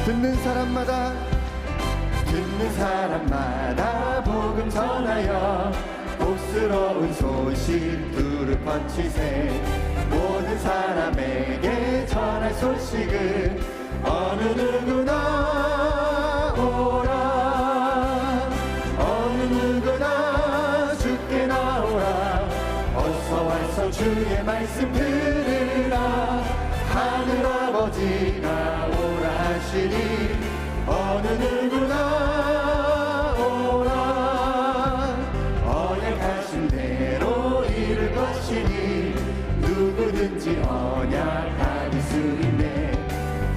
듣는 사람마다 복음 전하여 복스러운 소식 두루 퍼치세. 모든 사람에게 전할 소식은 어느 누구나 오라. 어느 누구나 주께 나오라. 어서 와서 주의 말씀 들으라. 하늘아버지가 오라 하시니 어느 누구나 오라. 언약하신 대로 이룰 것이니 누구든지 언약받을 수 있네.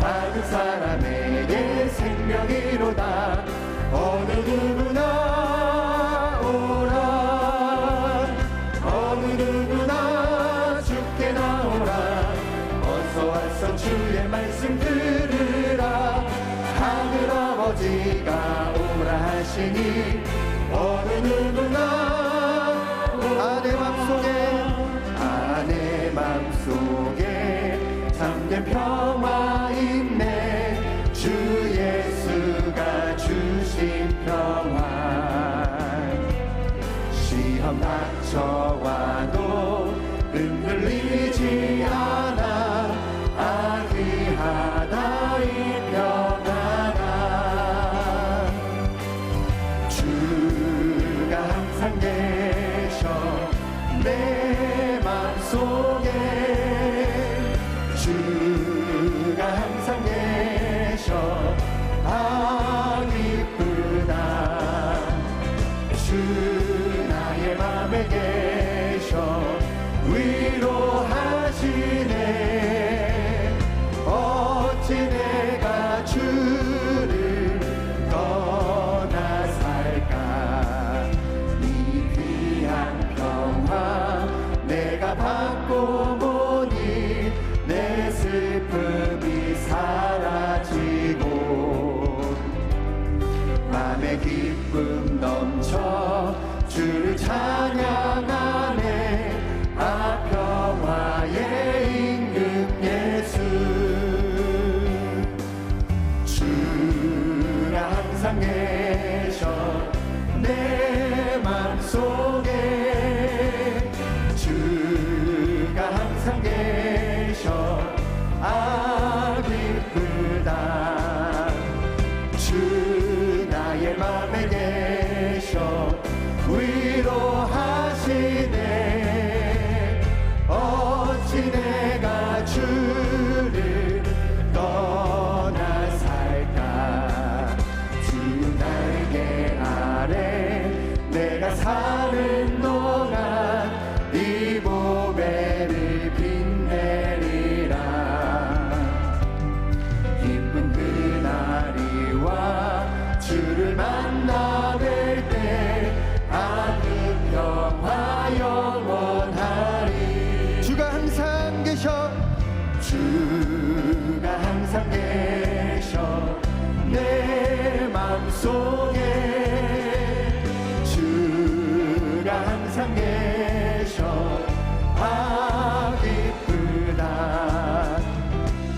받은 사람에게 생명이로다. 어느 누구나 오라. 어느 누구나 주께 나오라. 어서 와서 주의 말씀 들으라. 하늘아버지가 오라 하시니 어느 누구나 아내 맘속에 참된 평화 있네. 주 예수가 주신 평화. 시험 닥쳐와도 흔들리지 않아. 아귀하다 이 평안아. 주가 항상 계셔 내 맘속에. 주가 항상 계셔 아 기쁘다. 주 나의 맘에 계셔 위로하시네. 어찌 내가 주를 떠나 살까. 이 귀한 평화 내가 받고 보니 내 슬픔이 사라지고 맘에 기쁨 넘쳐 주를 찬양하네. 아 평화의 임금 예수. 주가 항상 계셔 내 맘속에. 주가 항상 계셔 아 기쁘다. 주 나의 맘에 계셔 위로하시네. 어찌 내가 주를 떠나 살까. 주 날개 아래 내가 사는 동안 이 보배를 빛내리라. 기쁜 그날이 와 주를 만나 뵐 때 아 그 평화 영원하리. 주가 항상 계셔. 주가 항상 계셔 내 맘속에. 주가 항상 계셔 아 기쁘다.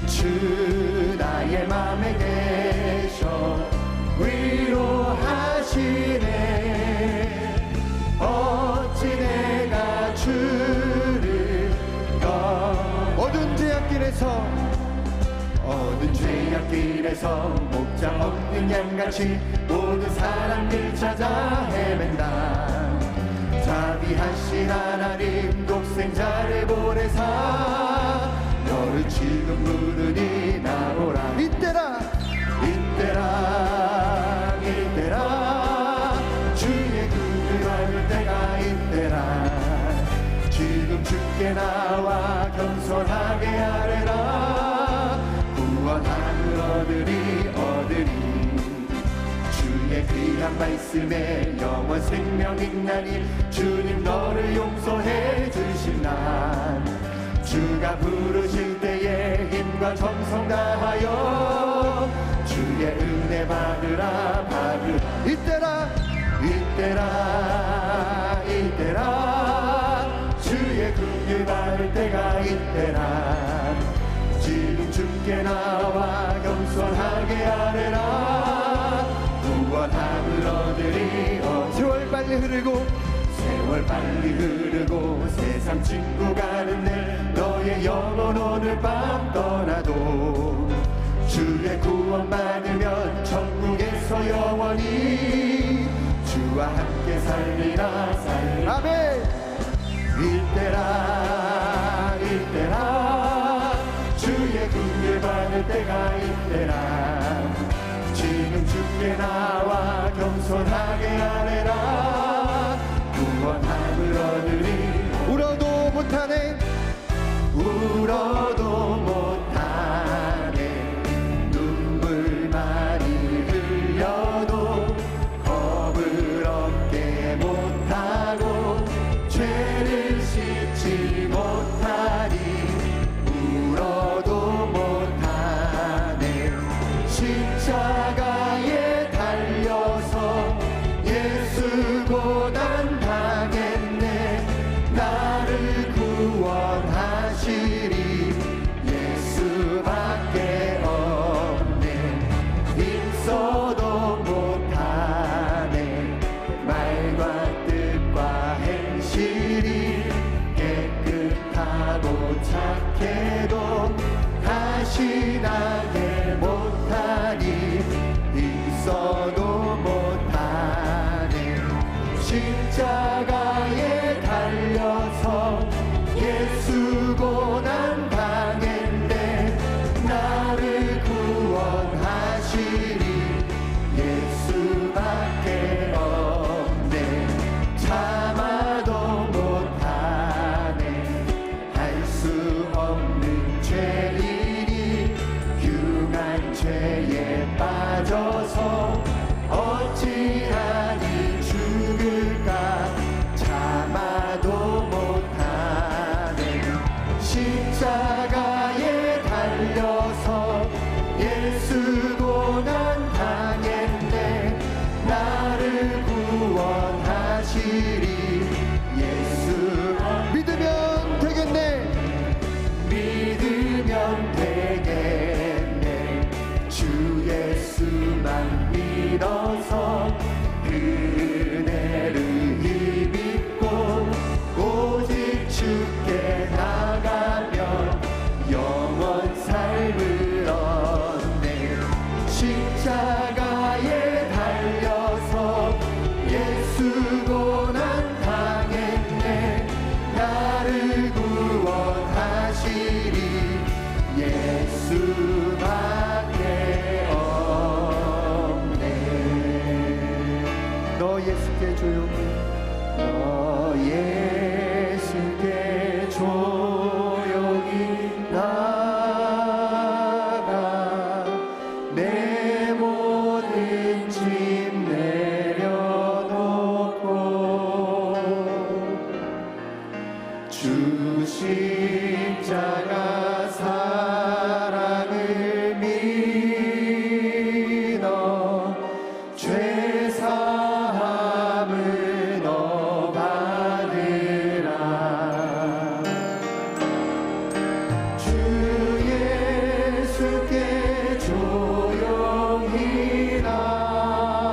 주 나의 맘에 계셔 위로하시네. 어찌 내가 주를 어두운 죄악길에서 목장 없는 양같이 모든 사람들 찾아 헤맨다. 자비하신 하나님 독생자를 보내사 너를 지금 부르니 나오라. 이때라 주의 꿈을 밟을 때가 이때라. 지금 주께 나와 겸손하게 아뢰라. 구원함을 얻으리. 주의 귀한 말씀에 영원 생명 있나니 주님 너를 용서해 주신 날. 주가 부르실 때에 힘과 정성 다하여 주의 은혜 받으라. 이때라 주의 긍휼 받을 때가 이때라. 지금 주께 나와 겸손 겸손하게 아뢰라. 구원함을 얻으리어. 세월 빨리 흐르고 세월 빨리 흐르고 세상 친구 가는 날 너의 영혼 오늘 밤 떠나도 주의 구원 받으면 천국에서 영원히 주와 함께 살리라. 살리라. 아멘. 이때라 이때라 주의 긍휼 받을 때가 이때라. 지금 주께 나와 겸손하게 아뢰라. 구원함을 얻으리. 울어도 못하네 울어도 못하네. 눈물 많이 흘려도 겁을 얻게 못하고 죄를 씻지 못하니 울어도 못하네. 십자가에 달려서 예수 고난 당했네. 나를 구원하시리 예수밖에 없네. 있어도 못하네. 말과 뜻과 행실이 깨끗하고 착해도 다시 나게 못하니 있어도 못하네. 십자가에 달려서 예수 고난 당했네. 나를 구원하시리 예수밖에 없네. 참아도 못하네. 할 수 없는 죄인이 흉한 죄에 빠져서 어찌하니 죽을까. 참아도 못하네. 십자가에 달려서 예수 고난 당했네. 나를 구원하시리 예수. 믿으면 되겠네. 믿으면 되겠네. 주 예수만 믿어서 그 은혜를 힘입고 오직 주께 나가면 영원 삶을 얻네. 십자가에 달려서 예수 고난 당했네. 나를 구원하시리 예수밖에 없네. 너 예수께 조용히 너 예수께 조용히 나가 내 모든 짐 내려놓고 주 십자가 사랑을 믿어 죄 사함을 너 받으라. 주 예수께 조용히 나가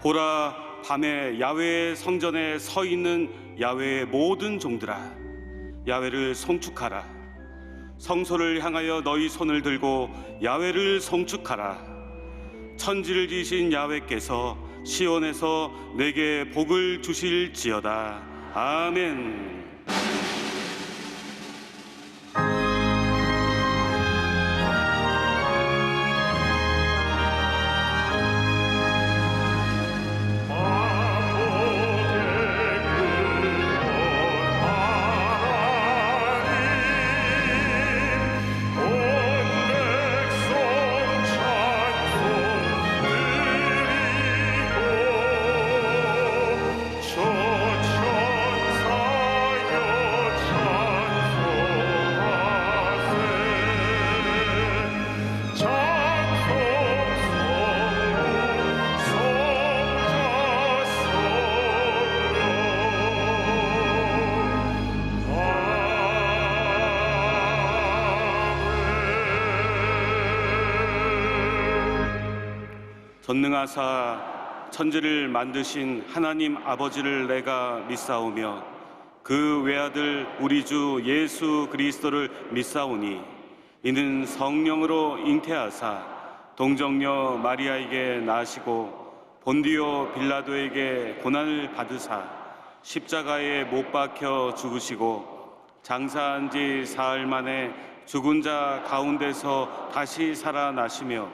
보라, 밤에 야훼의 성전에 서 있는 야훼의 모든 종들아, 야훼를 송축하라. 성소를 향하여 너희 손을 들고 야훼를 송축하라. 천지를 지으신 야훼께서 시온에서 내게 복을 주실지어다. 아멘. 전능하사 천지를 만드신 하나님 아버지를 내가 믿사오며 그 외아들 우리 주 예수 그리스도를 믿사오니 이는 성령으로 잉태하사 동정녀 마리아에게 나시고 본디오 빌라도에게 고난을 받으사 십자가에 못 박혀 죽으시고 장사한 지 사흘 만에 죽은 자 가운데서 다시 살아나시며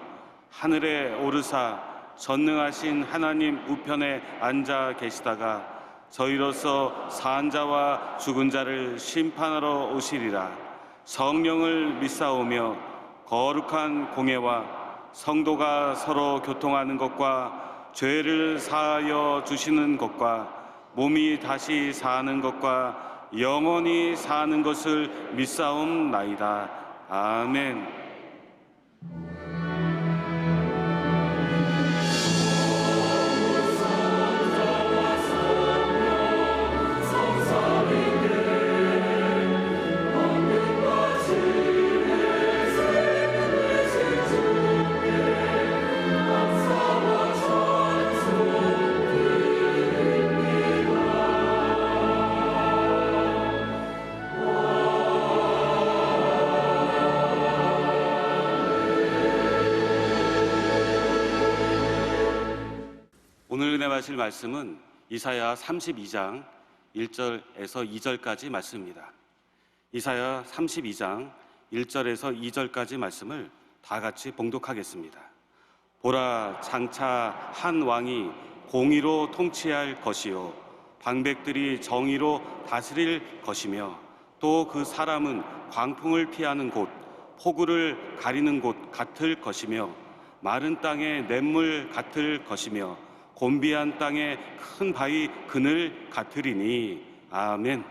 하늘에 오르사 전능하신 하나님 우편에 앉아 계시다가 저희로서 산 자와 죽은 자를 심판하러 오시리라. 성령을 믿사오며 거룩한 공예와 성도가 서로 교통하는 것과 죄를 사하여 주시는 것과 몸이 다시 사는 것과 영원히 사는 것을 믿사옵나이다. 아멘. 오늘 은혜 받으실 말씀은 이사야 32장 1절에서 2절까지 말씀입니다. 이사야 32장 1절에서 2절까지 말씀을 다 같이 봉독하겠습니다. 보라, 장차 한 왕이 공의로 통치할 것이요 방백들이 정의로 다스릴 것이며 또 그 사람은 광풍을 피하는 곳, 폭우를 가리는 곳 같을 것이며 마른 땅의 냇물 같을 것이며 곤비한 땅의 큰 바위 그늘 같으리니. 아멘.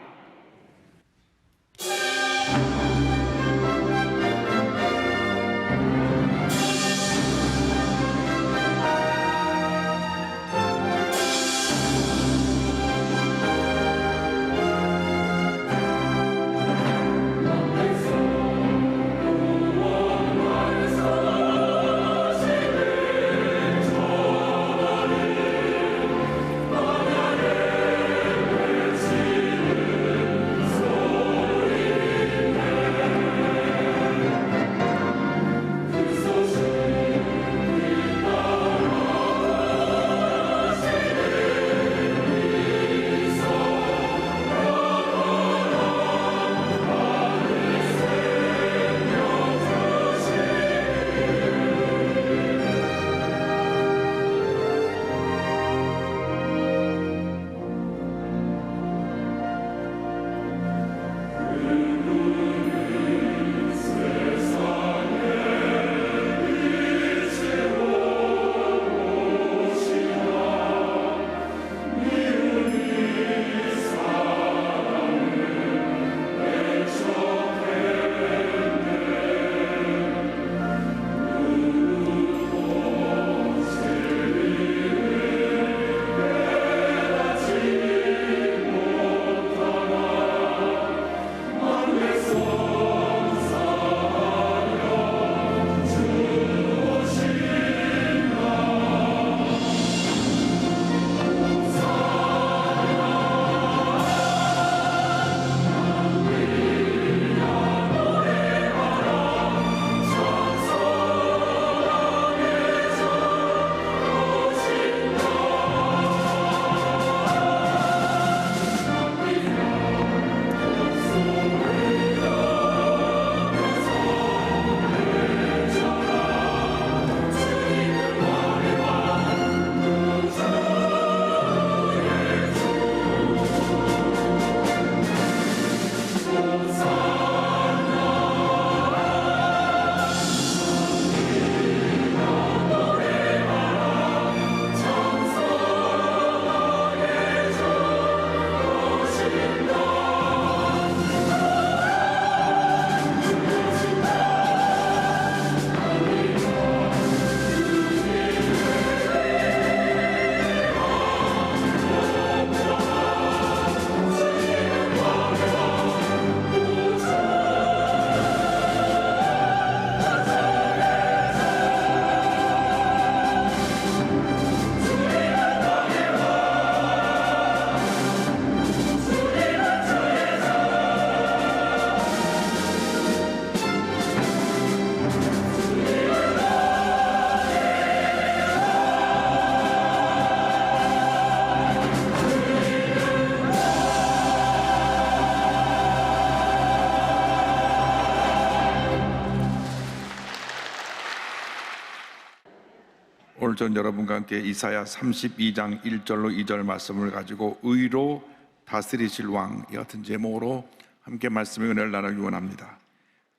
저는 여러분과 함께 이사야 32장 1절로 2절 말씀을 가지고 의로 다스리실 왕 이 같은 제목으로 함께 말씀의 은혜를 나누기 원합니다.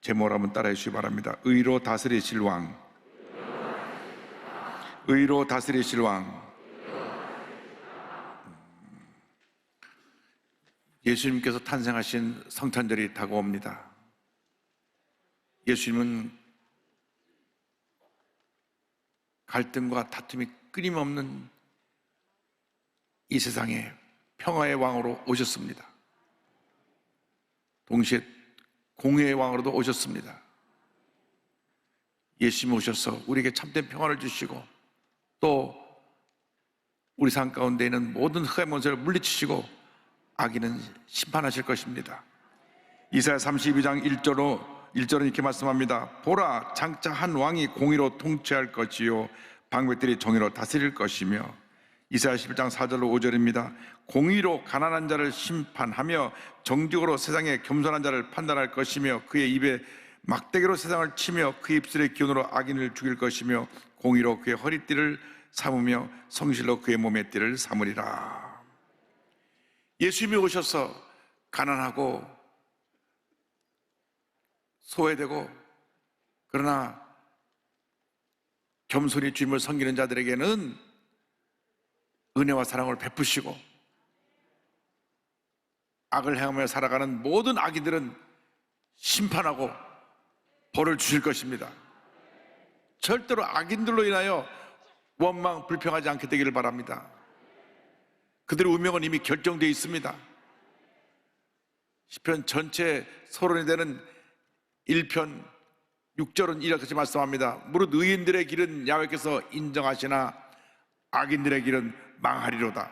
제목을 한번 따라해 주시기 바랍니다. 의로 다스리실 왕, 의로 다스리실 왕. 예수님께서 탄생하신 성탄절이 다가옵니다. 예수님은 갈등과 다툼이 끊임없는 이 세상에 평화의 왕으로 오셨습니다. 동시에 공의의 왕으로도 오셨습니다. 예수님 오셔서 우리에게 참된 평화를 주시고 또 우리 삶 가운데 있는 모든 흑암의 권세를 물리치시고 악인은 심판하실 것입니다. 이사야 32장 1절은 이렇게 말씀합니다. 보라, 장차 한 왕이 공의로 통치할 것이요 방백들이 정의로 다스릴 것이며, 이사야 11장 4절로 5절입니다. 공의로 가난한 자를 심판하며 정직으로 세상의 겸손한 자를 판단할 것이며, 그의 입에 막대기로 세상을 치며 그 입술의 기운으로 악인을 죽일 것이며, 공의로 그의 허리띠를 삼으며 성실로 그의 몸의 띠를 삼으리라. 예수님이 오셔서 가난하고 소외되고 그러나 겸손히 주님을 섬기는 자들에게는 은혜와 사랑을 베푸시고, 악을 행하며 살아가는 모든 악인들은 심판하고 벌을 주실 것입니다. 절대로 악인들로 인하여 원망 불평하지 않게 되기를 바랍니다. 그들의 운명은 이미 결정되어 있습니다. 시편 전체 서론이 되는 1편 6절은 이렇게 말씀합니다. 무릇 의인들의 길은 야훼께서 인정하시나 악인들의 길은 망하리로다.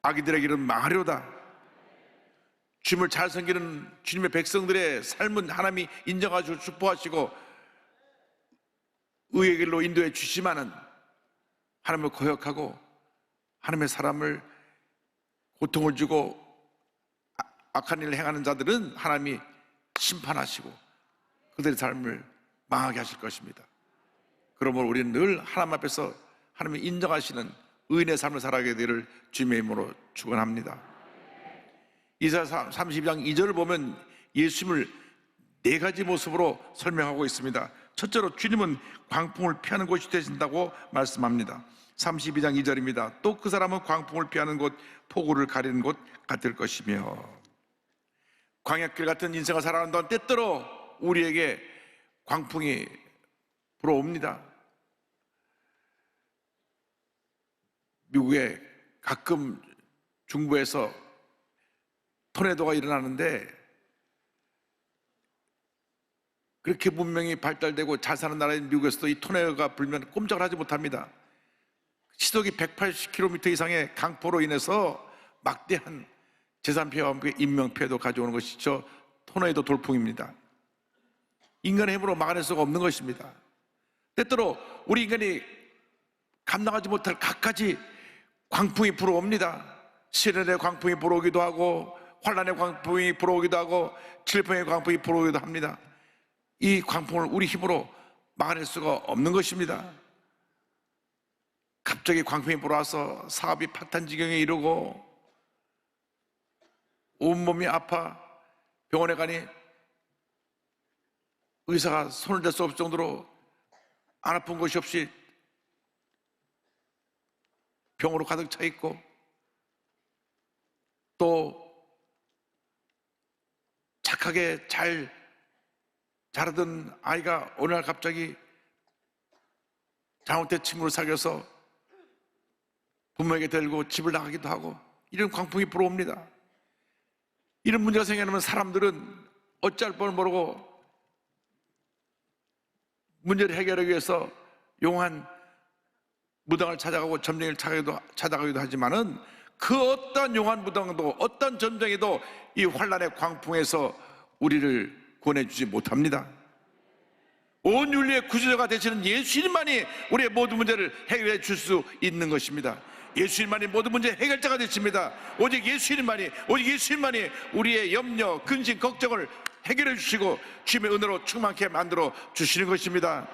악인들의 길은 망하리로다. 주님을 잘 섬기는 주님의 백성들의 삶은 하나님이 인정하시고 축복하시고 의의 길로 인도해 주시마는, 하나님을 거역하고 하나님의 사람을 고통을 주고 악한 일을 행하는 자들은 하나님이 심판하시고 그들의 삶을 망하게 하실 것입니다. 그러므로 우리는 늘 하나님 앞에서 하나님이 인정하시는 의인의 삶을 살아가게 되기를 주님의 이름으로 축원합니다. 이사야 32장 2절을 보면 예수님을 네 가지 모습으로 설명하고 있습니다. 첫째로 주님은 광풍을 피하는 곳이 되신다고 말씀합니다. 32장 2절입니다. 또 그 사람은 광풍을 피하는 곳, 폭우를 가리는 곳 같을 것이며. 광야길 같은 인생을 살아가는 동안 때때로 우리에게 광풍이 불어옵니다. 미국에 가끔 중부에서 토네도가 일어나는데 그렇게 문명이 발달되고 잘 사는 나라인 미국에서도 이 토네도가 불면 꼼짝을 하지 못합니다. 시속이 180km 이상의 강포로 인해서 막대한 재산피해와 함께 인명피해도 가져오는 것이죠. 토네이도 돌풍입니다. 인간의 힘으로 막아낼 수가 없는 것입니다. 때때로 우리 인간이 감당하지 못할 갖가지 광풍이 불어옵니다. 시련의 광풍이 불어오기도 하고 환란의 광풍이 불어오기도 하고 질병의 광풍이 불어오기도 합니다. 이 광풍을 우리 힘으로 막아낼 수가 없는 것입니다. 갑자기 광풍이 불어와서 사업이 파탄지경에 이르고 온몸이 아파 병원에 가니 의사가 손을 댈 수 없을 정도로 안 아픈 것이 없이 병으로 가득 차 있고, 또 착하게 잘 자라던 아이가 어느 날 갑자기 잘못된 친구를 사귀어서 부모에게 데리고 집을 나가기도 하고, 이런 광풍이 불어옵니다. 이런 문제가 생기면 사람들은 어찌할 뻔을 모르고 문제를 해결하기 위해서 용한 무당을 찾아가고 점쟁이를 찾아가기도 하지만은 그 어떤 용한 무당도 어떤 점쟁이도 이 환란의 광풍에서 우리를 구원해주지 못합니다. 온 윤리의 구주자가 되시는 예수님만이 우리의 모든 문제를 해결해 줄 수 있는 것입니다. 예수님만이 모든 문제 해결자가 되십니다. 오직 예수님만이 우리의 염려, 근심, 걱정을 해결해 주시고 주님의 은혜로 충만케 만들어 주시는 것입니다.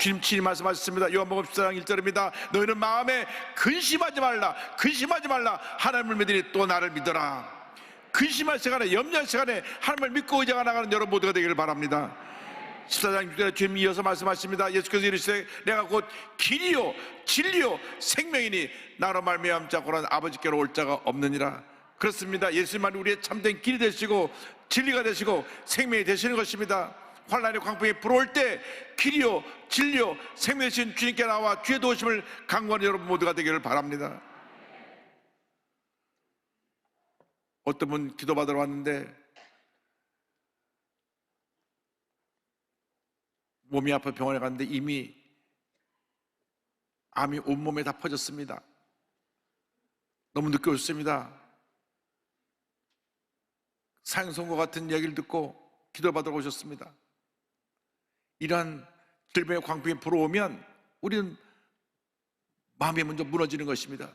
주님 친히 말씀하셨습니다. 요한복음 14장 1절입니다. 너희는 마음에 근심하지 말라, 근심하지 말라. 하나님을 믿으니 또 나를 믿어라. 근심할 시간에, 염려할 시간에 하나님을 믿고 의지가 나가는 여러분 모두가 되기를 바랍니다. 14장 6절에 주님 이어서 말씀하십니다. 예수께서 이르시되 내가 곧 길이요 진리요 생명이니 나로 말미암지 않고는 아버지께로 올 자가 없느니라. 그렇습니다. 예수님만이 우리의 참된 길이 되시고 진리가 되시고 생명이 되시는 것입니다. 환난의 광풍이 불어올 때 길이요 진리요 생명 되신 주님께 나와 주의 도우심을 간구하는 여러분 모두가 되기를 바랍니다. 어떤 분 기도받으러 왔는데 몸이 아파 병원에 갔는데 이미 암이 온몸에 다 퍼졌습니다. 너무 늦게 오셨습니다. 사형선고 같은 얘기를 듣고 기도받으러 오셨습니다. 이러한 질병의 광풍이 불어오면 우리는 마음이 먼저 무너지는 것입니다.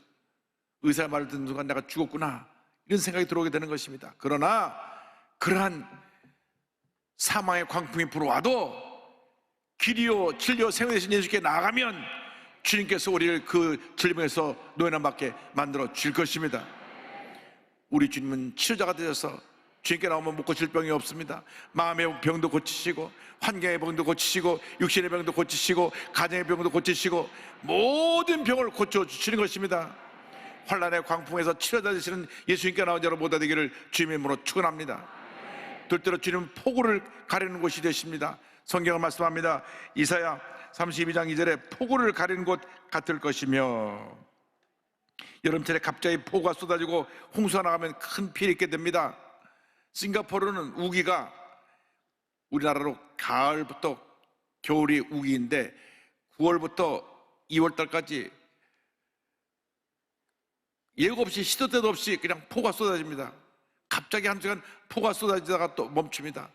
의사의 말을 듣는 순간 내가 죽었구나 이런 생각이 들어오게 되는 것입니다. 그러나 그러한 사망의 광풍이 불어와도 길이요 진리요 생명 되신 예수께 나아가면 주님께서 우리를 그 질병에서 노예남 받게 만들어 줄 것입니다. 우리 주님은 치료자가 되셔서 주님께 나오면 못 고칠 병이 없습니다. 마음의 병도 고치시고 환경의 병도 고치시고 육신의 병도 고치시고 가정의 병도 고치시고 모든 병을 고쳐주시는 것입니다. 환난의 광풍에서 치료자 되시는 예수님께 나온 여러분 모두 되기를 주님의 이름으로 축원합니다. 둘째로 주님은 폭우를 가리는 곳이 되십니다. 성경은 말씀합니다. 이사야 32장 2절에 폭우를 가리는 곳 같을 것이며, 여름철에 갑자기 폭우가 쏟아지고 홍수가 나가면 큰 피해를 입게 됩니다. 싱가포르는 우기가 우리나라로 가을부터 겨울이 우기인데 9월부터 2월달까지 예고 없이 시도 때도 없이 그냥 폭우가 쏟아집니다. 갑자기 한 시간 폭우가 쏟아지다가 또 멈춥니다.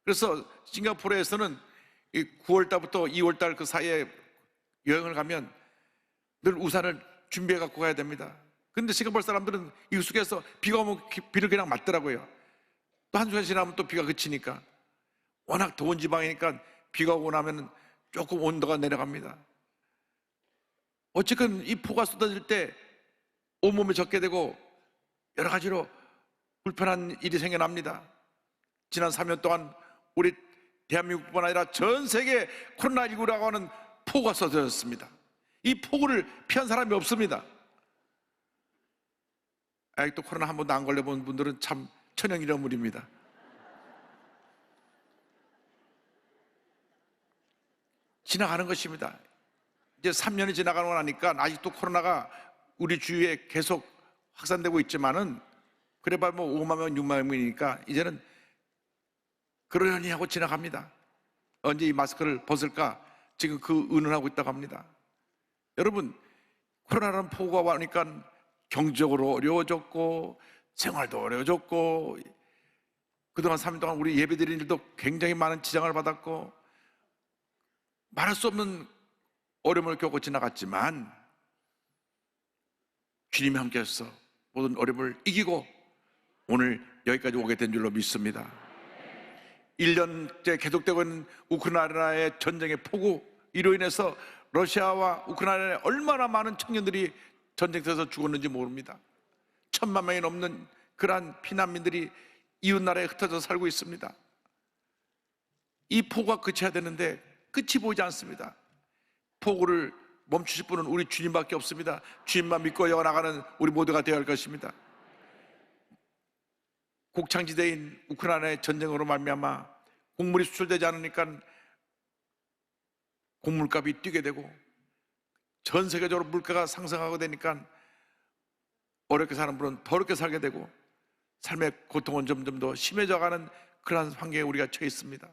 그래서 싱가포르에서는 9월달부터 2월달 그 사이에 여행을 가면 늘 우산을 준비해 갖고 가야 됩니다. 근데 싱가포르 사람들은 익숙해서 비가 오면 비를 그냥 맞더라고요. 또 한 시간 지나면 또 비가 그치니까. 워낙 더운 지방이니까 비가 오고 나면 조금 온도가 내려갑니다. 어쨌든 이 폭우가 쏟아질 때 온몸에 젖게 되고 여러 가지로 불편한 일이 생겨납니다. 지난 3년 동안 우리 대한민국뿐 아니라 전 세계 코로나19라고 하는 폭우가 쏟아졌습니다. 이 폭우를 피한 사람이 없습니다. 아직도 코로나 한 번도 안 걸려본 분들은 참 천연기념물입니다. 지나가는 것입니다. 이제 3년이 지나가고 나니까 아직도 코로나가 우리 주위에 계속 확산되고 있지만은 그래봐야 뭐 5만 명, 6만 명이니까 이제는 그러려니 하고 지나갑니다. 언제 이 마스크를 벗을까? 지금 그 의논하고 있다고 합니다. 여러분, 코로나라는 폭우가 와니까 경제적으로 어려워졌고 생활도 어려워졌고 그동안 3년 동안 우리 예배드리는 일도 굉장히 많은 지장을 받았고 말할 수 없는 어려움을 겪고 지나갔지만 주님이 함께해서 모든 어려움을 이기고 오늘 여기까지 오게 된 줄로 믿습니다. 1년째 계속되고 있는 우크라이나의 전쟁의 폭우 이로 인해서 러시아와 우크라이나에 얼마나 많은 청년들이 전쟁터에서 죽었는지 모릅니다. 1,000만 명이 넘는 그러한 피난민들이 이웃나라에 흩어져 살고 있습니다. 이 폭우가 그쳐야 되는데 끝이 보이지 않습니다. 폭우를 멈추실 분은 우리 주님밖에 없습니다. 주님만 믿고 이어나가는 우리 모두가 되어야 할 것입니다. 곡창지대인 우크라이나의 전쟁으로 말미암아 곡물이 수출되지 않으니까 곡물값이 뛰게 되고 전 세계적으로 물가가 상승하게 되니까 어렵게 사는 분은 더 어렵게 살게 되고 삶의 고통은 점점 더 심해져가는 그러한 환경에 우리가 처해 있습니다.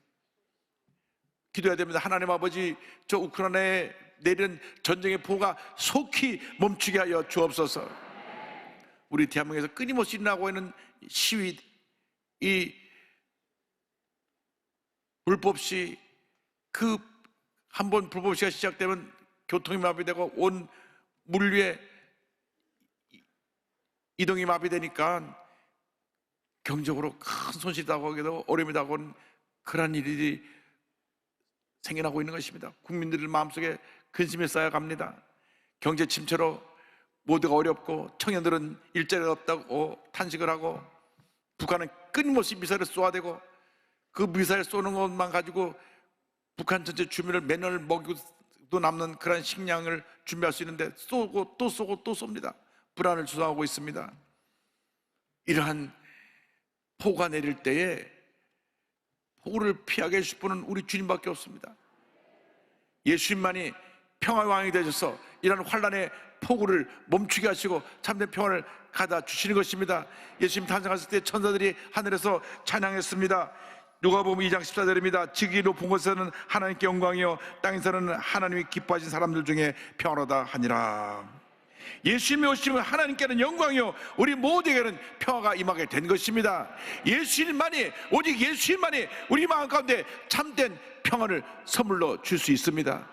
기도해야 됩니다. 하나님 아버지, 저 우크라이나에 내리는 전쟁의 폭우가 속히 멈추게 하여 주옵소서. 우리 대한민국에서 끊임없이 일어나고 있는 시위, 이 불법시, 그 한 번 불법시가 시작되면 교통이 마비되고 온 물류의 이동이 마비되니까 경제적으로 큰 손실이 나고 어려움이 나고 그러한 일이 생겨나고 있는 것입니다. 국민들 마음속에 근심이 쌓여갑니다. 경제 침체로 모두가 어렵고 청년들은 일자리가 없다고 탄식을 하고, 북한은 끊임없이 미사일을 쏘아대고, 그 미사일 쏘는 것만 가지고 북한 전체 주민을 매년 먹이도 남는 그런 식량을 준비할 수 있는데 쏘고 또 쏘고 또 쏩니다. 불안을 조성하고 있습니다. 이러한 폭우가 내릴 때에 폭우를 피하게 해줄 분은 우리 주님밖에 없습니다. 예수님만이 평화의 왕이 되셔서 이러한 환란의 폭우를 멈추게 하시고 참된 평화를 가다 주시는 것입니다. 예수님 탄생하실 때 천사들이 하늘에서 찬양했습니다. 누가복음 2장 14절입니다. 지극히 높은 곳에서는 하나님께 영광이요 땅에서는 하나님이 기뻐하신 사람들 중에 평화로다 하니라. 예수님이 오시면 하나님께는 영광이요 우리 모두에게는 평화가 임하게 된 것입니다. 예수님만이, 오직 예수님만이 우리 마음 가운데 참된 평화를 선물로 줄 수 있습니다.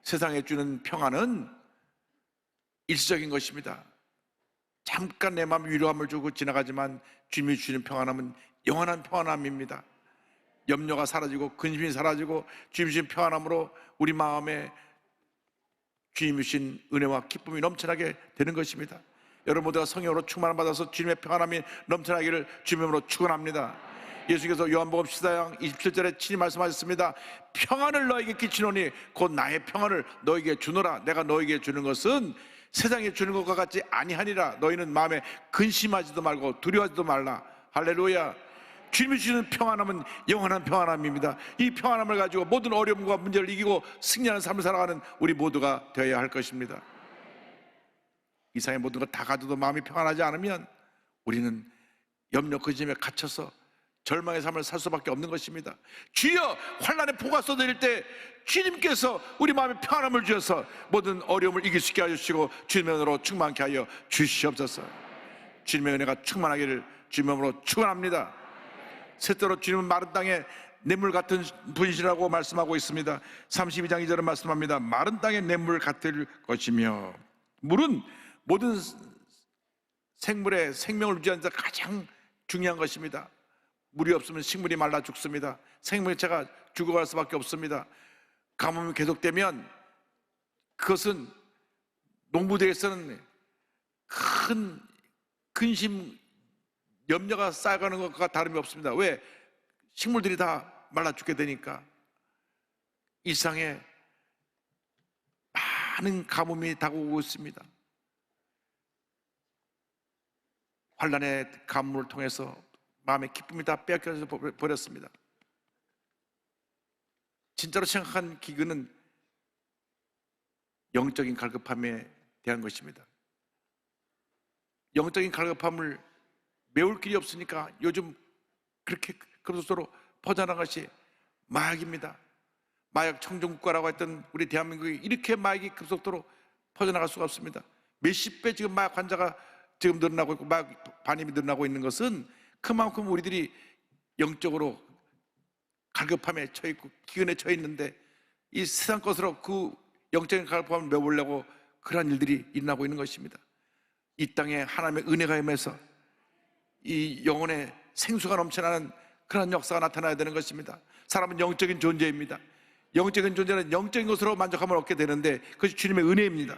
세상에 주는 평화는 일시적인 것입니다. 잠깐 내 마음 위로함을 주고 지나가지만 주님이 주시는 평안함은 영원한 평안함입니다. 염려가 사라지고 근심이 사라지고 주님이 주신 평안함으로 우리 마음에 주님이 주신 은혜와 기쁨이 넘쳐나게 되는 것입니다. 여러분 모두가 성령으로 충만을 받아서 주님의 평안함이 넘쳐나기를 주님으로 축원합니다. 예수께서 요한복음 14장 27절에 친히 말씀하셨습니다. 평안을 너에게 끼치노니 곧 나의 평안을 너에게 주노라. 내가 너에게 주는 것은 세상에 주는 것과 같지 아니하니라. 너희는 마음에 근심하지도 말고 두려워하지도 말라. 할렐루야. 주님이 주시는 평안함은 영원한 평안함입니다. 이 평안함을 가지고 모든 어려움과 문제를 이기고 승리하는 삶을 살아가는 우리 모두가 되어야 할 것입니다. 이 세상의 모든 것 다 가져도 마음이 평안하지 않으면 우리는 염려 근심에 갇혀서 절망의 삶을 살 수밖에 없는 것입니다. 주여, 환난의 폭우가 쏟아질 때 주님께서 우리 마음에 평안함을 주셔서 모든 어려움을 이길 수 있게 하시고 주님의 은혜로 충만케 하여 주시옵소서. 주님의 은혜가 충만하기를 주님으로 축원합니다. 셋째로 주님은 마른 땅에 냇물 같은 분이시라고 말씀하고 있습니다. 32장 2절은 말씀합니다. 마른 땅에 냇물 같을 것이며, 물은 모든 생물의 생명을 유지하는 데 가장 중요한 것입니다. 물이 없으면 식물이 말라 죽습니다. 생명체가 죽어갈 수밖에 없습니다. 가뭄이 계속되면 그것은 농부들에게서는 큰 근심, 염려가 쌓여가는 것과 다름이 없습니다. 왜? 식물들이 다 말라 죽게 되니까. 이 세상에 많은 가뭄이 다가오고 있습니다. 환란의 가뭄을 통해서 마음의 기쁨이 다 빼앗겨져 버렸습니다. 진짜로 생각한 기근은 영적인 갈급함에 대한 것입니다. 영적인 갈급함을 메울 길이 없으니까 요즘 그렇게 급속도로 퍼져나간 것이 마약입니다. 마약 청정국가라고 했던 우리 대한민국이 이렇게 마약이 급속도로 퍼져나갈 수가 없습니다. 몇십 배 지금 마약 환자가 지금 늘어나고 있고 마약 반입이 늘어나고 있는 것은 그만큼 우리들이 영적으로 갈급함에 처해 있고 기근에 처해 있는데, 이 세상 것으로 그 영적인 갈급함을 메우려고 그러한 일들이 일어나고 있는 것입니다. 이 땅에 하나님의 은혜가 임해서 이 영혼의 생수가 넘쳐나는 그런 역사가 나타나야 되는 것입니다. 사람은 영적인 존재입니다. 영적인 존재는 영적인 것으로 만족함을 얻게 되는데 그것이 주님의 은혜입니다.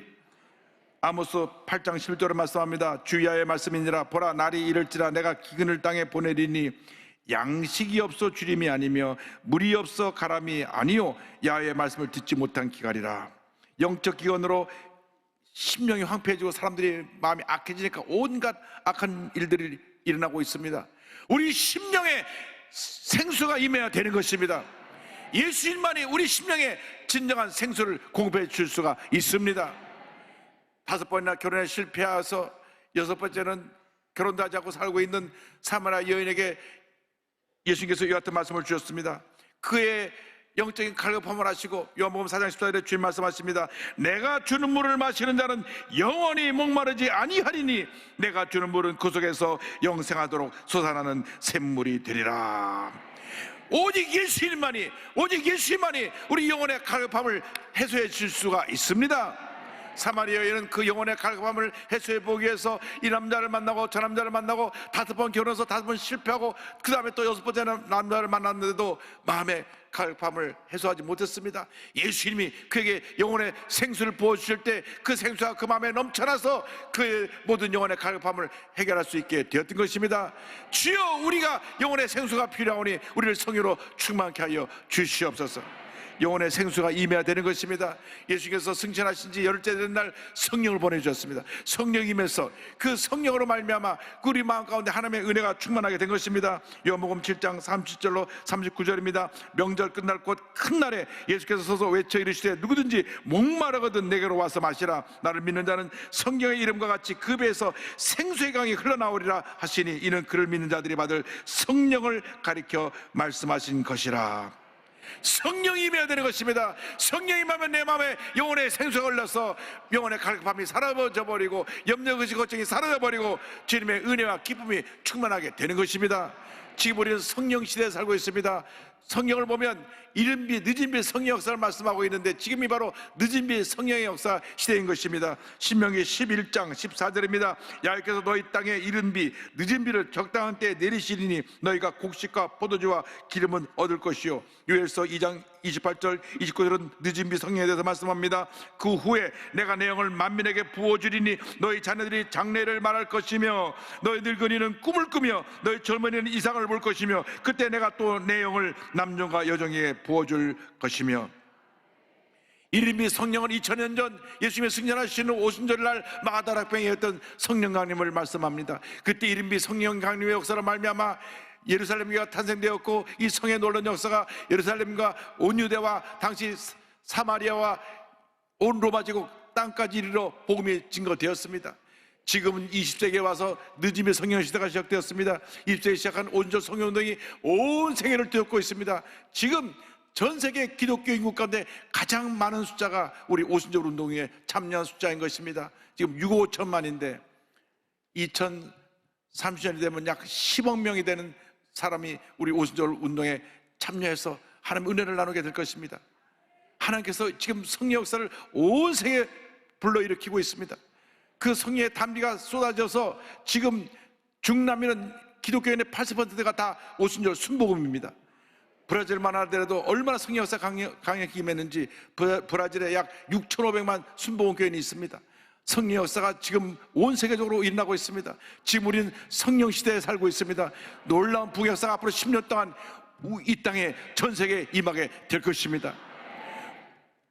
아모스 8장 11절에 말씀합니다. 주 야의 말씀이니라. 보라, 날이 이를지라 내가 기근을 땅에 보내리니 양식이 없어 주림이 아니며 물이 없어 가람이 아니요 야의 말씀을 듣지 못한 기갈이라. 영적 기근으로 심령이 황폐해지고 사람들이 마음이 악해지니까 온갖 악한 일들이 일어나고 있습니다. 우리 심령에 생수가 임해야 되는 것입니다. 예수님만이 우리 심령에 진정한 생수를 공급해 줄 수가 있습니다. 5번이나 결혼에 실패해서 6번째는 결혼도 하지 않고 살고 있는 사마리아 여인에게 예수님께서 이와 같은 말씀을 주셨습니다. 그의 영적인 갈급함을 하시고 요한복음 4장 14절에 주님 말씀하십니다. 내가 주는 물을 마시는 자는 영원히 목마르지 아니하리니 내가 주는 물은 그 속에서 영생하도록 솟아나는 샘물이 되리라. 오직 예수님만이 우리 영혼의 갈급함을 해소해 줄 수가 있습니다. 사마리아 여인은 그 영혼의 갈급함을 해소해 보기 위해서 이 남자를 만나고 저 남자를 만나고 5번 결혼해서 5번 실패하고 그 다음에 또 6번째 남자를 만났는데도 마음의 갈급함을 해소하지 못했습니다. 예수님이 그에게 영혼의 생수를 부어주실 때 그 생수가 그 마음에 넘쳐나서 그의 모든 영혼의 갈급함을 해결할 수 있게 되었던 것입니다. 주여, 우리가 영혼의 생수가 필요하오니 우리를 성령으로 충만케 하여 주시옵소서. 영혼의 생수가 임해야 되는 것입니다. 예수께서 승천하신 지 열흘째 되는 날 성령을 보내주셨습니다. 성령 임해서 그 성령으로 말미암아 우리 마음 가운데 하나님의 은혜가 충만하게 된 것입니다. 요한복음 7장 37절로 39절입니다. 명절 끝날 곧 큰 날에 예수께서 서서 외쳐 이르시되 누구든지 목마르거든 내게로 와서 마시라. 나를 믿는 자는 성령의 이름과 같이 그 배에서 생수의 강이 흘러나오리라 하시니 이는 그를 믿는 자들이 받을 성령을 가리켜 말씀하신 것이라. 성령이 임해야 되는 것입니다. 성령이 임하면 내 마음에 영혼의 생수가 흘러서 영혼의 갈급함이 사라져 버리고 염려 의식 걱정이 사라져 버리고 주님의 은혜와 기쁨이 충만하게 되는 것입니다. 지금 우리는 성령 시대에 살고 있습니다. 성령을 보면 이른비 늦은비 성령 역사를 말씀하고 있는데 지금이 바로 늦은비 성령의 역사 시대인 것입니다. 신명기 11장 14절입니다. 야훼께서 너희 땅에 이른비 늦은비를 적당한 때에 내리시리니 너희가 곡식과 포도주와 기름은 얻을 것이요. 요엘서 2장 28절 29절은 늦은비 성령에 대해서 말씀합니다. 그 후에 내가 내 영을 만민에게 부어주리니 너희 자녀들이 장래를 말할 것이며 너희 늙은이는 꿈을 꾸며 너희 젊은이는 이상을 볼 것이며 그때 내가 또 내 영을 남종과 여종에게 부어줄 것이며. 이른비 성령은 2000년 전 예수님의 승천하시는 오순절날 마가다락방이었던 성령 강림을 말씀합니다. 그때 이른비 성령 강림의 역사로 말미암아 예루살렘교가 탄생되었고 이 성의 놀라운 역사가 예루살렘과 온 유대와 당시 사마리아와 온 로마 제국 땅까지 이르러 복음이 증거되었습니다. 지금은 20세기에 와서 늦음의 성령 시대가 시작되었습니다. 20세기 시작한 오순절 성령운동이 온 세계를 뒤덮고 있습니다. 지금 전 세계 기독교 인구 가운데 가장 많은 숫자가 우리 오순절 운동에 참여한 숫자인 것입니다. 지금 6억 5천만인데 2030년이 되면 약 10억 명이 되는 사람이 우리 오순절 운동에 참여해서 하나님의 은혜를 나누게 될 것입니다. 하나님께서 지금 성령 역사를 온 세계에 불러일으키고 있습니다. 그 성령의 담비가 쏟아져서 지금 중남미는 기독교인의 80%가 다 오순절 순복음입니다. 브라질만 하더라도 얼마나 성령 역사 강력히 임했는지 브라질에 약 6,500만 순복음 교인이 있습니다. 성령 역사가 지금 온 세계적으로 일어나고 있습니다. 지금 우리는 성령 시대에 살고 있습니다. 놀라운 부역사가 앞으로 10년 동안 이 땅에 전 세계에 임하게 될 것입니다.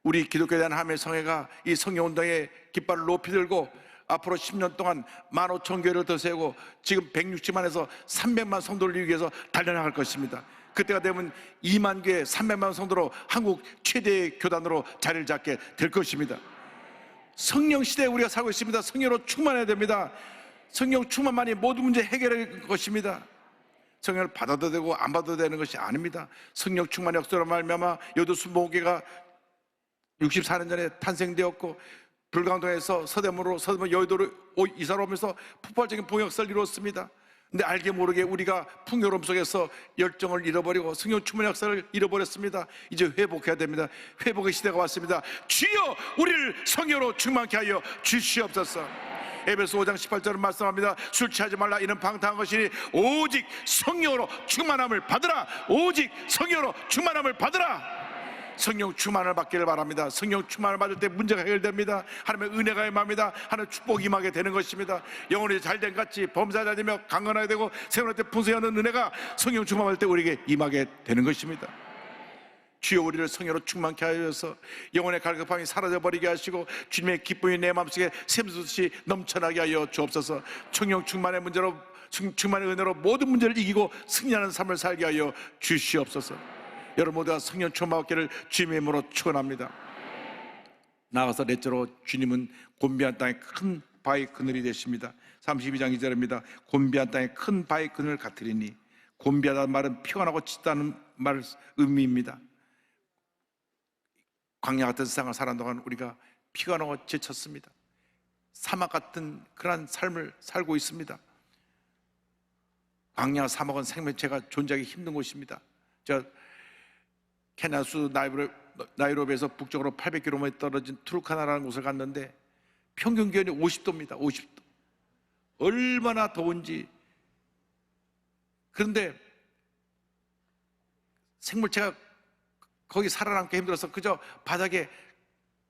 우리 기독교에 대한 하나님의 성회가 이 성령운동의 깃발을 높이 들고 앞으로 10년 동안 15,000교회를 더 세우고 지금 160만에서 300만 성도를 이루기 위해서 달려나갈 것입니다. 그때가 되면 2만 교회 300만 성도로 한국 최대의 교단으로 자리를 잡게 될 것입니다. 성령 시대에 우리가 살고 있습니다. 성령으로 충만해야 됩니다. 성령 충만만이 모든 문제 해결할 것입니다. 성령을 받아도 되고 안 받아도 되는 것이 아닙니다. 성령 충만의 역사로 말미암아 여도 순복음교회가 64년 전에 탄생되었고 불광동에서 서대문으로 여의도로 이사를 오면서 폭발적인 봉역사를 이루었습니다. 근데 알게 모르게 우리가 풍요로움 속에서 열정을 잃어버리고 성령 충만의 역사를 잃어버렸습니다. 이제 회복해야 됩니다. 회복의 시대가 왔습니다. 주여 우리를 성령으로 충만케 하여 주시옵소서. 에베소 5장 18절은 말씀합니다. 술 취하지 말라 이는 방탕한 것이니 오직 성령으로 충만함을 받으라. 오직 성령으로 충만함을 받으라. 성령 충만을 받기를 바랍니다. 성령 충만을 받을 때 문제가 해결됩니다. 하나님의 은혜가 임합니다. 하나님의 축복이 임하게 되는 것입니다. 영혼이 잘된 같이 범사자 되며 강건하게 되고 생활할 때 풍성하는 은혜가 성령 충만할 때 우리에게 임하게 되는 것입니다. 주여 우리를 성령으로 충만케 하여서 영혼의 갈급함이 사라져버리게 하시고 주님의 기쁨이 내 마음속에 샘솟듯이 넘쳐나게 하여 주옵소서. 성령 충만의 문제로 충만의 은혜로 모든 문제를 이기고 승리하는 삶을 살게 하여 주시옵소서. 여러분 모두가 성령 충만받기를 주님의 이름으로 축원합니다. 나아가서 넷째로 주님은 곤비한 땅에 큰 바위 그늘이 되십니다. 32장 2절입니다. 곤비한 땅에 큰 바위 그늘 같으리니 곤비하다는 말은 피곤하고 짙다는 말 의미입니다. 광야 같은 세상을 살아온 동안 우리가 피곤하고 지쳤습니다. 사막 같은 그런 삶을 살고 있습니다. 광야 사막은 생명체가 존재하기 힘든 곳입니다. 케냐수 나이로비에서 북쪽으로 800km 떨어진 투르카나라는 곳을 갔는데 평균 기온이 50도입니다. 50도. 얼마나 더운지. 그런데 생물체가 거기 살아남기 힘들어서 그저 바닥에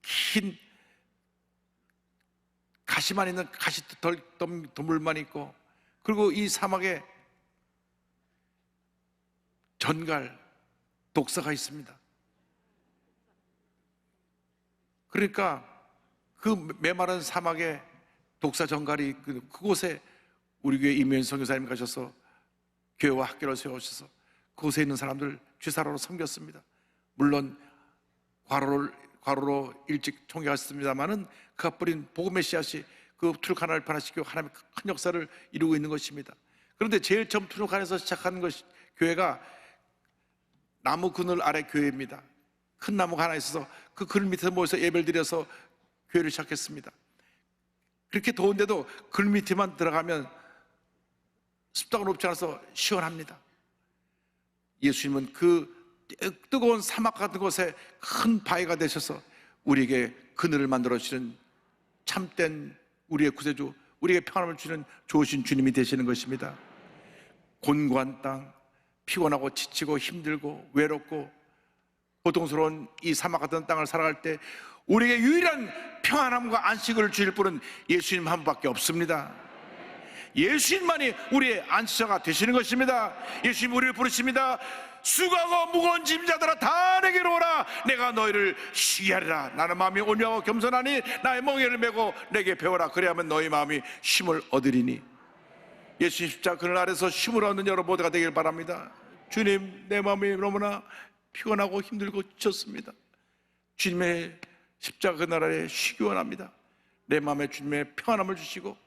긴 가시만 있는 가시더물만 있고, 그리고 이 사막에 전갈, 독사가 있습니다. 그러니까 그 메마른 사막에 독사 전갈이 그곳에 우리 교회 임현성 교사님 가셔서 교회와 학교를 세우셔서 그곳에 있는 사람들 취사로로 섬겼습니다. 물론 과로로 일찍 총회하셨습니다마는 그가 뿌린 복음의 씨앗이 그 투르카나를 변화시키고 하나님의 큰 역사를 이루고 있는 것입니다. 그런데 제일 처음 투르카나에서 시작한 것이 교회가 나무 그늘 아래 교회입니다. 큰 나무가 하나 있어서 그 그늘 밑에서 모여서 예배를 드려서 교회를 시작했습니다. 그렇게 더운데도 그늘 밑에만 들어가면 습도가 높지 않아서 시원합니다. 예수님은 그 뜨거운 사막 같은 곳에 큰 바위가 되셔서 우리에게 그늘을 만들어 주시는 참된 우리의 구세주, 우리에게 평안을 주시는 좋으신 주님이 되시는 것입니다. 곤고한 땅, 피곤하고 지치고 힘들고 외롭고 고통스러운 이 사막 같은 땅을 살아갈 때 우리에게 유일한 평안함과 안식을 주실 분은 예수님 한 분밖에 없습니다. 예수님만이 우리의 안식처가 되시는 것입니다. 예수님 우리를 부르십니다. 수고하고 무거운 짐자들아 다 내게로 오라. 내가 너희를 쉬게 하리라. 나는 마음이 온유하고 겸손하니 나의 멍에를 메고 내게 배워라. 그래야만 너희 마음이 쉼을 얻으리니. 예수님 십자가 그늘 아래서 쉼을 얻는 여러분 모두가 되길 바랍니다. 주님, 내 마음이 너무나 피곤하고 힘들고 지쳤습니다. 주님의 십자가 그늘 아래 쉬기 원합니다. 내 마음에 주님의 평안함을 주시고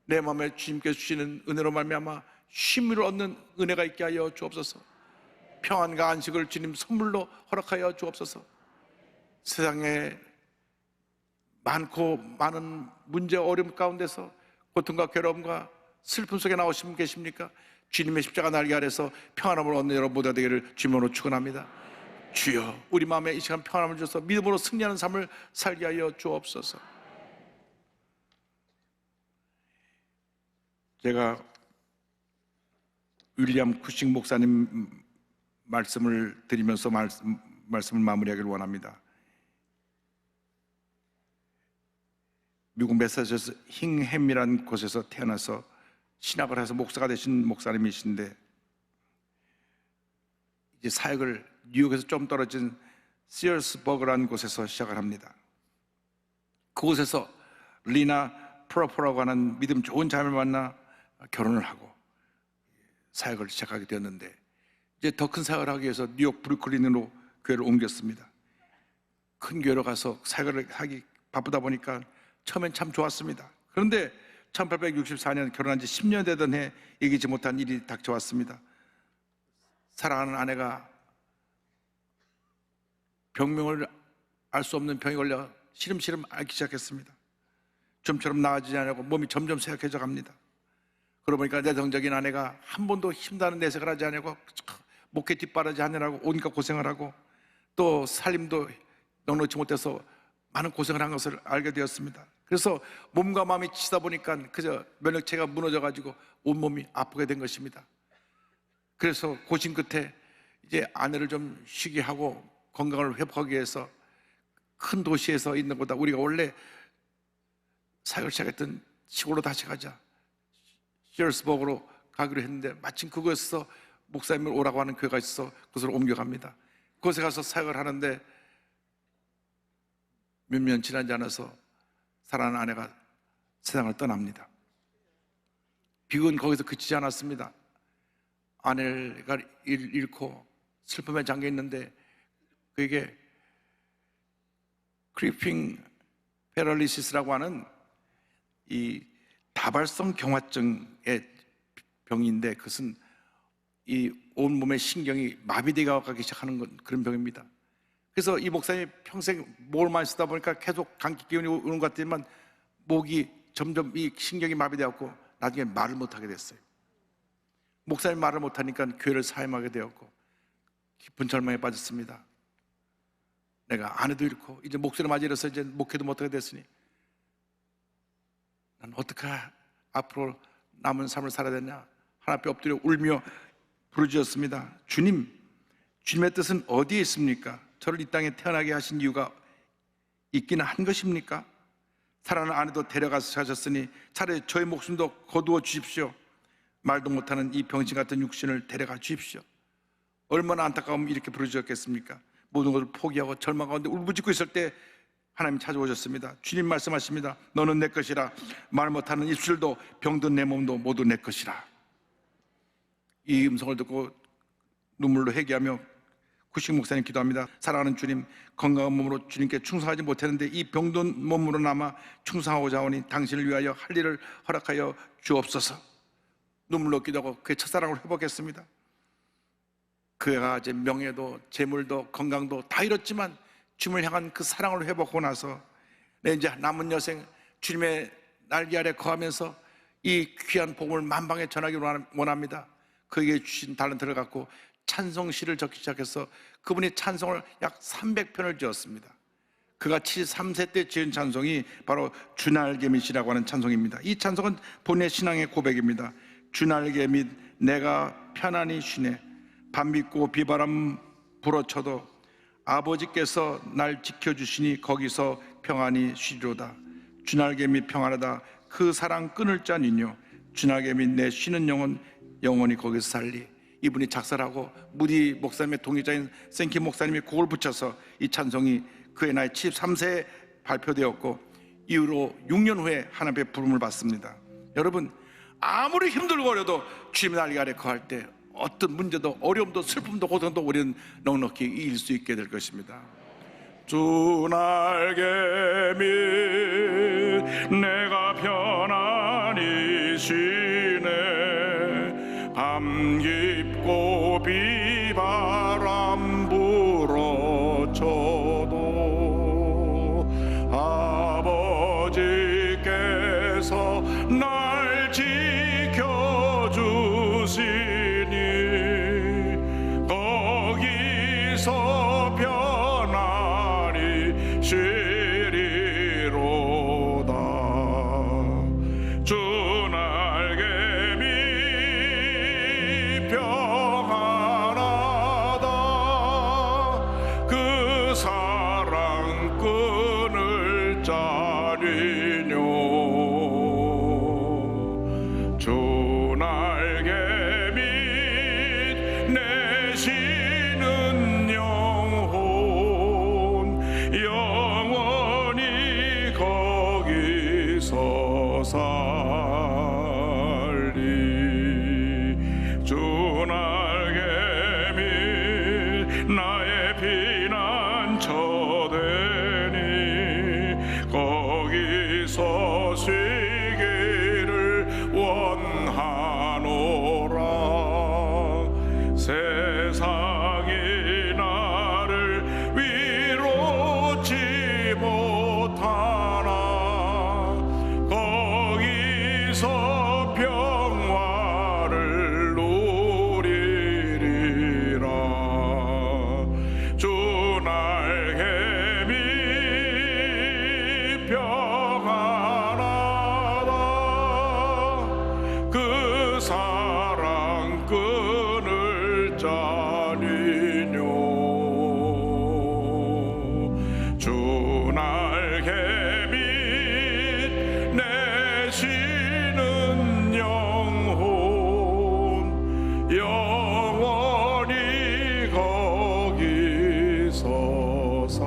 내 마음에 주님께서 주시는 은혜로 말미암아 쉼을 얻는 은혜가 있게 하여 주옵소서. 평안과 안식을 주님 선물로 허락하여 주옵소서. 세상에 많은 문제 어려움 가운데서 고통과 괴로움과 슬픔 속에 나오신 분 계십니까? 주님의 십자가 날개 아래서 평안함을 얻는 여러분 모두가 되기를 주님으로 축원합니다. 주여, 우리 마음에 이 시간 평안함을 주셔서 믿음으로 승리하는 삶을 살게 하여 주옵소서. 제가 윌리엄 쿠싱 목사님 말씀을 드리면서 말씀을 마무리하기를 원합니다. 미국 매사추세츠 힝햄이라는 곳에서 태어나서 신학을 해서 목사가 되신 목사님이신데 이제 사역을 뉴욕에서 좀 떨어진 시어스버그라는 곳에서 시작을 합니다. 그곳에서 리나 프로포라고 하는 믿음 좋은 자매를 만나 결혼을 하고 사역을 시작하게 되었는데 이제 더 큰 사역을 하기 위해서 뉴욕 브루클린으로 교회를 옮겼습니다. 큰 교회로 가서 사역을 하기 바쁘다 보니까 처음엔 참 좋았습니다. 그런데 1864년 결혼한 지 10년 되던 해 이기지 못한 일이 닥쳐왔습니다. 사랑하는 아내가 병명을 알 수 없는 병에 걸려 시름시름 앓기 시작했습니다. 좀처럼 나아지지 않고 몸이 점점 쇠약해져 갑니다. 그러고 보니까 내성적인 아내가 한 번도 힘다는 내색을 하지 않고 목회 뒷바라지 하느라고 온갖 고생을 하고 또 살림도 넉넉지 못해서 많은 고생을 한 것을 알게 되었습니다. 그래서 몸과 마음이 지치다 보니까 그저 면역체가 무너져가지고 온몸이 아프게 된 것입니다. 그래서 고심 끝에 이제 아내를 좀 쉬게 하고 건강을 회복하기 위해서 큰 도시에서 있는 것보다 우리가 원래 사역을 시작했던 시골로 다시 가자, 시어스버그로 가기로 했는데 마침 그곳에서 목사님을 오라고 하는 교회가 있어서 그곳으로 옮겨갑니다. 그곳에 가서 사역을 하는데 몇 년 지나지 않아서 사랑하는 아내가 세상을 떠납니다. 비극은 거기서 그치지 않았습니다. 아내가 잃고 슬픔에 잠겨 있는데 그에게 크리핑 패럴리시스라고 하는 이 다발성 경화증의 병인데 그것은 이 온몸의 신경이 마비되게 가기 시작하는 그런 병입니다. 그래서 이 목사님이 평생 목을 많이 쓰다 보니까 계속 감기 기운이 오는 것 같지만 목이 점점 이 신경이 마비되었고 나중에 말을 못하게 됐어요. 목사님 말을 못하니까 교회를 사임하게 되었고 깊은 절망에 빠졌습니다. 내가 아내도 잃고 이제 목소리 맞이해서 이제 목회도 못하게 됐으니 난 어떻게 앞으로 남은 삶을 살아야 되냐, 하나님 앞에 엎드려 울며 부르짖었습니다. 주님, 주님의 뜻은 어디에 있습니까? 저를 이 땅에 태어나게 하신 이유가 있기는 한 것입니까? 사랑하는 아내도 데려가서 하셨으니 차라리 저의 목숨도 거두어 주십시오. 말도 못하는 이 병신 같은 육신을 데려가 주십시오. 얼마나 안타까우면 이렇게 부르짖었겠습니까? 모든 것을 포기하고 절망 가운데 울부짖고 있을 때 하나님 찾아오셨습니다. 주님 말씀하십니다. 너는 내 것이라. 말 못하는 입술도 병든 내 몸도 모두 내 것이라. 이 음성을 듣고 눈물로 회개하며 구식 목사님 기도합니다. 사랑하는 주님, 건강한 몸으로 주님께 충성하지 못했는데 이 병든 몸으로 남아 충성하고자 하오니 당신을 위하여 할 일을 허락하여 주옵소서. 눈물로 기도하고 그의 첫사랑을 회복했습니다. 그가 이제 명예도 재물도 건강도 다 잃었지만 주님을 향한 그 사랑을 회복하고 나서 내 이제 남은 여생 주님의 날개 아래 거하면서 이 귀한 복음을 만방에 전하기 원합니다. 그에게 주신 달란트를 갖고 찬송시를 적기 시작해서 그분이 찬송을 약 300편을 지었습니다. 그가 73세 때 지은 찬송이 바로 주날개 밑이라고 하는 찬송입니다. 이 찬송은 본인의 신앙의 고백입니다. 주날개 밑 내가 편안히 쉬네. 밤 믿고 비바람 불어쳐도 아버지께서 날 지켜주시니 거기서 평안히 쉬리로다. 주날개 밑 평안하다. 그 사랑 끊을 자는요. 주날개 밑 내 쉬는 영혼 영원히 거기서 살리. 이분이 작사하고 무디 목사님의 동역자인 생키 목사님이 곡을 붙여서 이 찬송이 그의 나이 73세에 발표되었고 이후로 6년 후에 하나님의 부름을 받습니다. 여러분, 아무리 힘들고 어려도 주님의 날개 아래 거할 때 어떤 문제도 어려움도 슬픔도 고통도 우리는 넉넉히 이길 수 있게 될 것입니다. 주 날개 밑 내가 편안히 쉬네. 밤 깊고 비바람 불어쳐도 아버지께서 날 지켜주시니 거기서 편안히 쉬리로다. 주 날개 밑 평안하다. 그 사랑 끊을 자리뇨. 주 날개 밑 내 쉬는 영혼 영원히 거기서 살리. 주 날개 밑 나의 피난처 되니 거기서 쉬기를 원하노라. 세상이 나를 위로치 못하나 거기서 평화를 누리리라. 주 날개 밑 평안하다. 그 사랑 끊을 자리뇨. 주 날개 밑 내 쉬는 영혼 영원히 거기서 살리.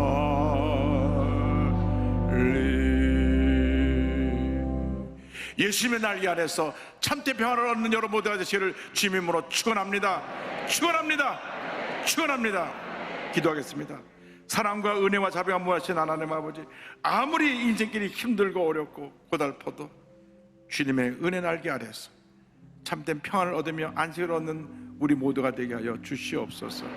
예수님의 날개 아래서 참된 평안을 얻는 여러분 모두가 되시기를 주님의 이름으로 축원합니다. 축원합니다. 축원합니다. 기도하겠습니다. 사랑과 은혜와 자비가 무하신 하나님 아버지, 아무리 인생길이 힘들고 어렵고 고달퍼도 주님의 은혜 날개 아래서 참된 평안을 얻으며 안식을 얻는 우리 모두가 되게 하여 주시옵소서.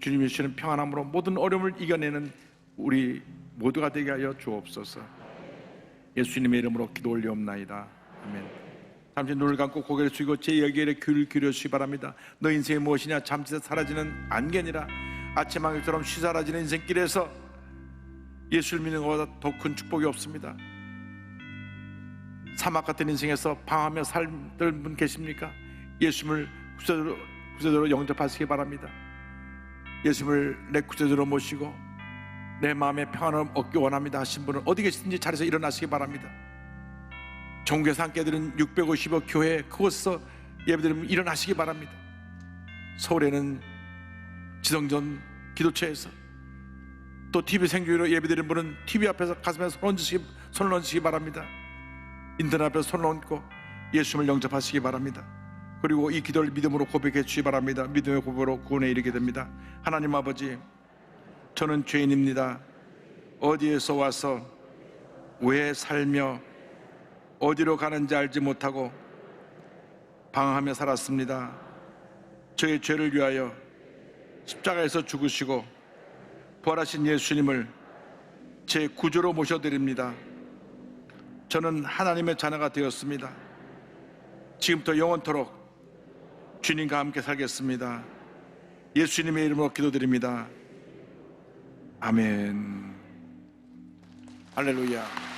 주님이 주시는 평안함으로 모든 어려움을 이겨내는 우리 모두가 되게 하여 주옵소서. 예수님의 이름으로 기도 올리옵나이다. 아멘. 잠시 눈을 감고 고개를 숙이고 제 이야기에 귀를 기울여주시기 바랍니다. 너 인생이 무엇이냐? 잠시 사라지는 안개니라. 아침 안개처럼 쉬사라지는 인생길에서 예수를 믿는 것보다 더 큰 축복이 없습니다. 사막 같은 인생에서 방황하며 살들 분 계십니까? 예수님을 구세주로 영접하시기 바랍니다. 예수님을 내 구세주로 모시고 내 마음에 평안을 얻기 원합니다 하신 분은 어디 계시든지 자리에서 일어나시기 바랍니다. 종교에서 함께 드리는 650여 교회 그곳에서 예배드리면 일어나시기 바랍니다. 서울에는 지성전 기도처에서 또 TV 생중계로 예배드리는 분은 TV 앞에서 가슴에 손을 얹으시기 바랍니다. 인터넷 앞에서 손을 얹고 예수님을 영접하시기 바랍니다. 그리고 이 기도를 믿음으로 고백해 주시기 바랍니다. 믿음의 고백으로 구원에 이르게 됩니다. 하나님 아버지, 저는 죄인입니다. 어디에서 와서 왜 살며 어디로 가는지 알지 못하고 방황하며 살았습니다. 저의 죄를 위하여 십자가에서 죽으시고 부활하신 예수님을 제 구주로 모셔드립니다. 저는 하나님의 자녀가 되었습니다. 지금부터 영원토록 주님과 함께 살겠습니다. 예수님의 이름으로 기도드립니다. 아멘. 할렐루야.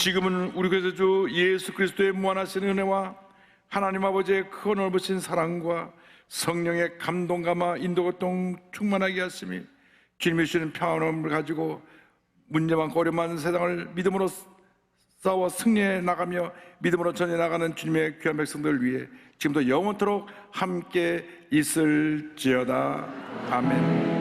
지금은 우리 구세주 예수 그리스도의 무한하신 은혜와 하나님 아버지의 크고 넓으신 사랑과 성령의 감동감화 인도고통 충만하게 하심이 주님이 주시는 평안함을 가지고 문제 많고 어려움 많은 세상을 믿음으로 싸워 승리해 나가며 믿음으로 전해 나가는 주님의 귀한 백성들을 위해 지금도 영원토록 함께 있을지어다. 아멘.